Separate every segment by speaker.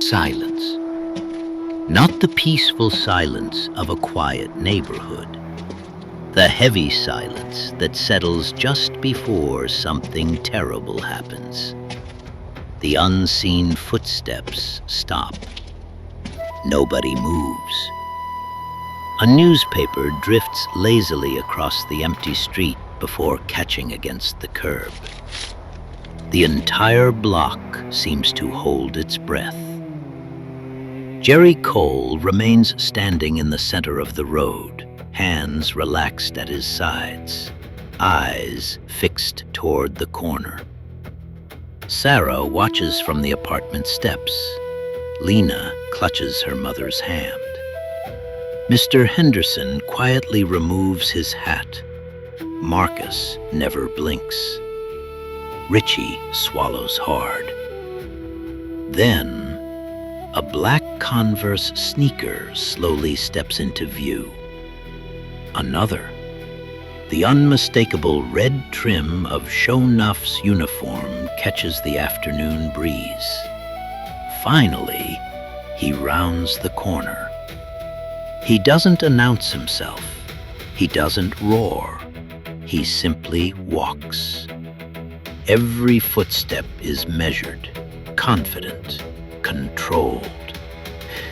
Speaker 1: Silence. Not the peaceful silence of a quiet neighborhood. The heavy silence that settles just before something terrible happens. The unseen footsteps stop. Nobody moves. A newspaper drifts lazily across the empty street before catching against the curb. The entire block seems to hold its breath. Jerry Cole remains standing in the center of the road, hands relaxed at his sides, eyes fixed toward the corner. Sarah watches from the apartment steps. Lena clutches her mother's hand. Mr. Henderson quietly removes his hat. Marcus never blinks. Richie swallows hard. Then, a black Converse sneaker slowly steps into view. Another. The unmistakable red trim of Sho'nuff's uniform catches the afternoon breeze. Finally, he rounds the corner. He doesn't announce himself. He doesn't roar. He simply walks. Every footstep is measured, confident, controlled.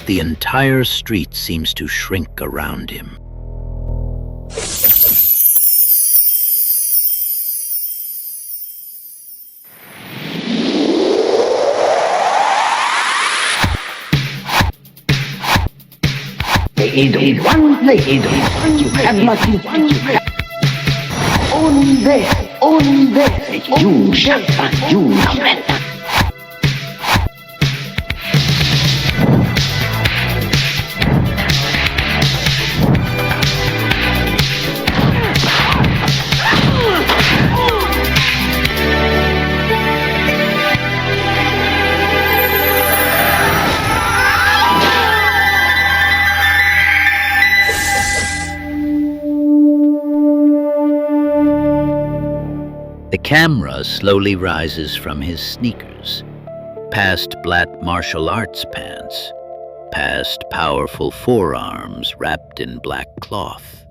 Speaker 1: The entire street seems to shrink around him.
Speaker 2: There is one place you have not been. Only there, you shall find you no.
Speaker 1: The camera slowly rises from his sneakers, past black martial arts pants, past powerful forearms wrapped in black cloth.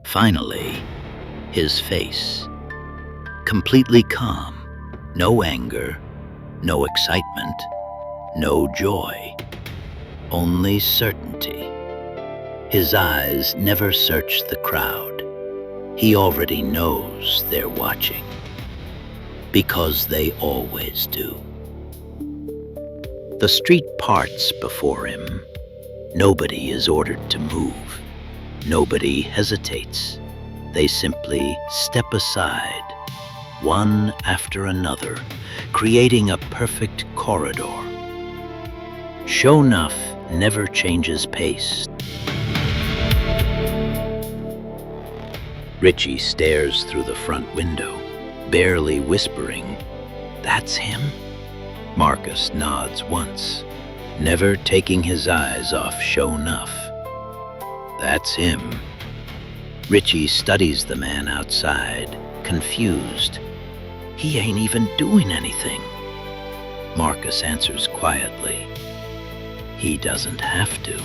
Speaker 1: Finally, his face. Completely calm, no anger, no excitement, no joy, only certainty. His eyes never search the crowd. He already knows they're watching. Because they always do. The street parts before him. Nobody is ordered to move. Nobody hesitates. They simply step aside, one after another, creating a perfect corridor. Sho'nuff never changes pace. Richie stares through the front window, barely whispering, "That's him?" Marcus nods once, never taking his eyes off Sho'nuff. "That's him." Richie studies the man outside, confused. "He ain't even doing anything." Marcus answers quietly, "He doesn't have to."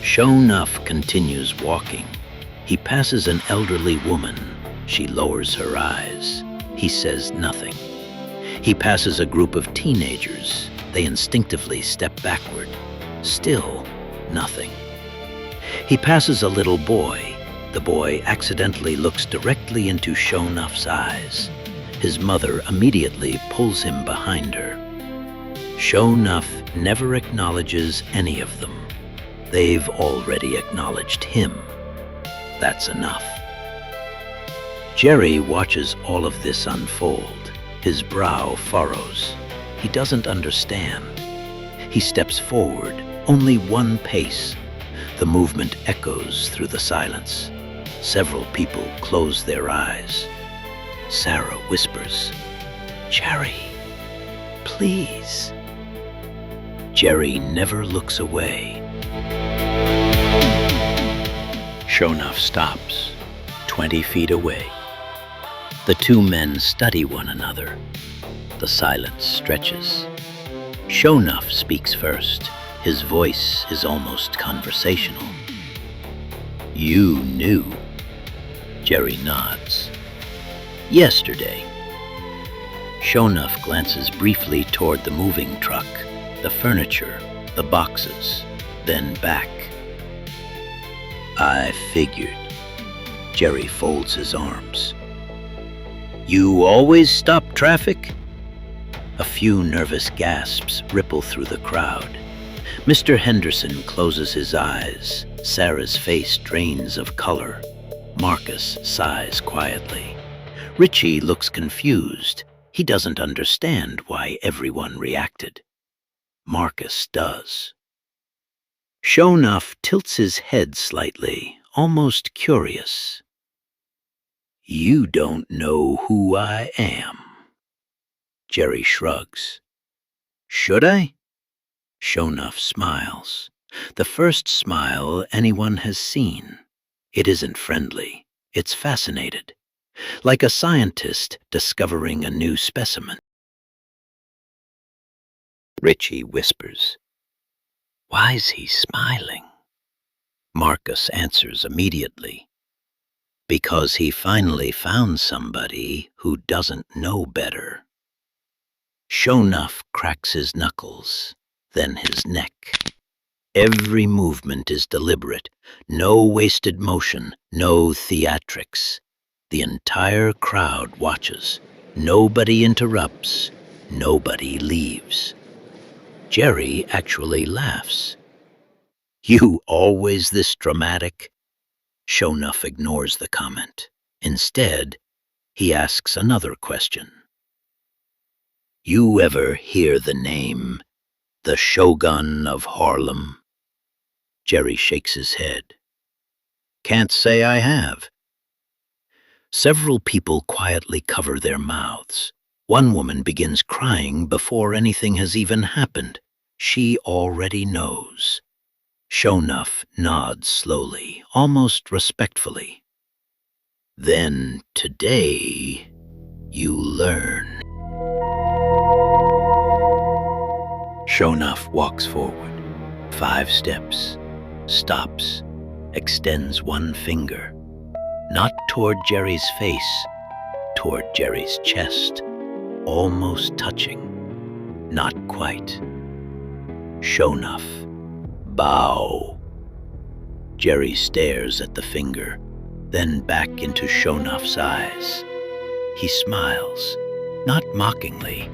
Speaker 1: Sho'nuff continues walking. He passes an elderly woman. She lowers her eyes. He says nothing. He passes a group of teenagers. They instinctively step backward. Still nothing. He passes a little boy. The boy accidentally looks directly into Sho'nuff's eyes. His mother immediately pulls him behind her. Sho'nuff never acknowledges any of them. They've already acknowledged him. That's enough. Jerry watches all of this unfold. His brow furrows. He doesn't understand. He steps forward, only one pace. The movement echoes through the silence. Several people close their eyes. Sarah whispers, "Jerry, please." Jerry never looks away. Sho'nuff stops, 20 feet away. The two men study one another. The silence stretches. Sho'nuff speaks first. His voice is almost conversational. You knew. Jerry nods. Yesterday. Sho'nuff glances briefly toward the moving truck, the furniture, the boxes, then back. I figured. Jerry folds his arms. You always stop traffic? A few nervous gasps ripple through the crowd. Mr. Henderson closes his eyes. Sarah's face drains of color. Marcus sighs quietly. Richie looks confused. He doesn't understand why everyone reacted. Marcus does. Sho'nuff tilts his head slightly, almost curious. You don't know who I am. Jerry shrugs. Should I? Sho'nuff smiles. The first smile anyone has seen. It isn't friendly. It's fascinated. Like a scientist discovering a new specimen. Richie whispers. Why's he smiling? Marcus answers immediately. Because he finally found somebody who doesn't know better. Sho'nuff cracks his knuckles, then his neck. Every movement is deliberate, no wasted motion, no theatrics. The entire crowd watches. Nobody interrupts, nobody leaves. Jerry actually laughs. You always this dramatic? Sho'nuff ignores the comment. Instead, he asks another question. You ever hear the name, the Shogun of Harlem? Jerry shakes his head. Can't say I have. Several people quietly cover their mouths. One woman begins crying before anything has even happened. She already knows. Sho'nuff nods slowly, almost respectfully. Then today, you learn. Sho'nuff walks forward, 5 steps, stops, extends one finger, not toward Jerry's face, toward Jerry's chest, almost touching, not quite. Sho'nuff, bow. Jerry stares at the finger, then back into Sho'nuff's eyes. He smiles, not mockingly,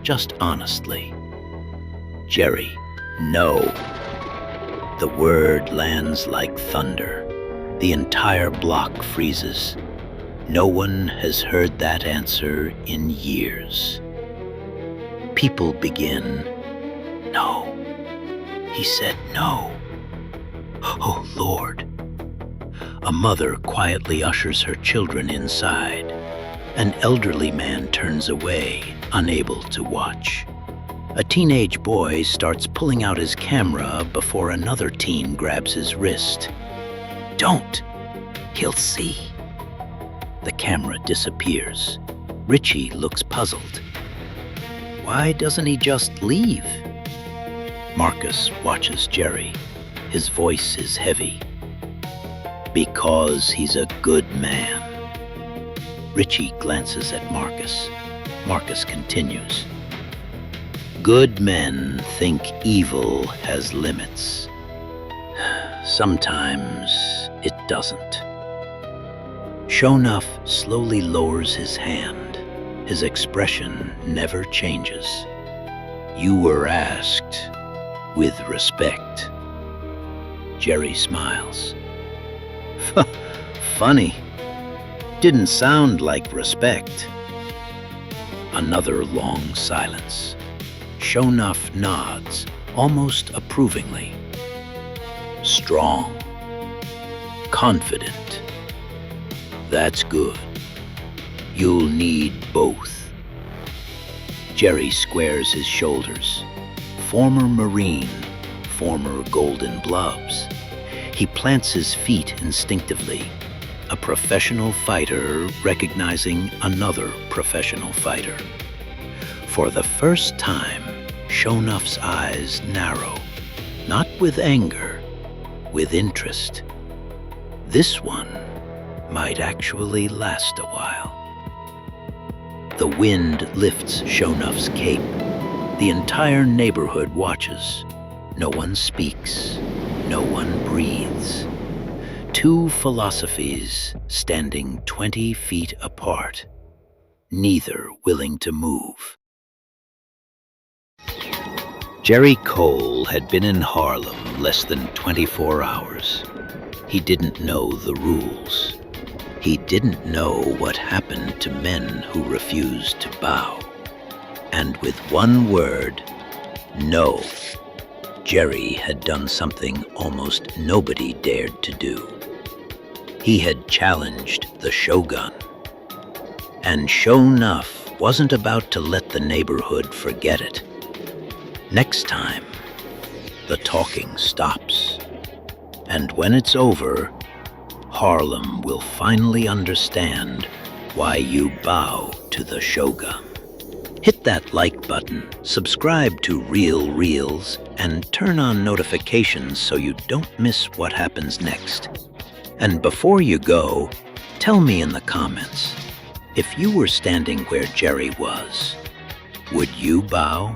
Speaker 1: just honestly. Jerry, no. The word lands like thunder. The entire block freezes. No one has heard that answer in years. People begin, no. He said no. Oh, Lord. A mother quietly ushers her children inside. An elderly man turns away, unable to watch. A teenage boy starts pulling out his camera before another teen grabs his wrist. Don't! He'll see. The camera disappears. Richie looks puzzled. Why doesn't he just leave? Marcus watches Jerry. His voice is heavy. Because he's a good man. Richie glances at Marcus. Marcus continues. Good men think evil has limits. Sometimes it doesn't. Sho'nuff slowly lowers his hand. His expression never changes. You were asked with respect. Jerry smiles. Funny. Didn't sound like respect. Another long silence. Sho'nuff nods, almost approvingly. Strong. Confident. That's good. You'll need both. Jerry squares his shoulders. Former Marine, former Golden Gloves. He plants his feet instinctively. A professional fighter recognizing another professional fighter. For the first time, Sho'nuff's eyes narrow, not with anger, with interest. This one might actually last a while. The wind lifts Sho'nuff's cape. The entire neighborhood watches. No one speaks. No one breathes. Two philosophies standing 20 feet apart, neither willing to move. Jerry Cole had been in Harlem less than 24 hours. He didn't know the rules. He didn't know what happened to men who refused to bow. And with one word, no, Jerry had done something almost nobody dared to do. He had challenged the Shogun. And Sho'nuff wasn't about to let the neighborhood forget it. Next time, the talking stops. And when it's over, Harlem will finally understand why you bow to the Shogun. Hit that like button, subscribe to Reelz, and turn on notifications so you don't miss what happens next. And before you go, tell me in the comments, if you were standing where Jerry was, would you bow?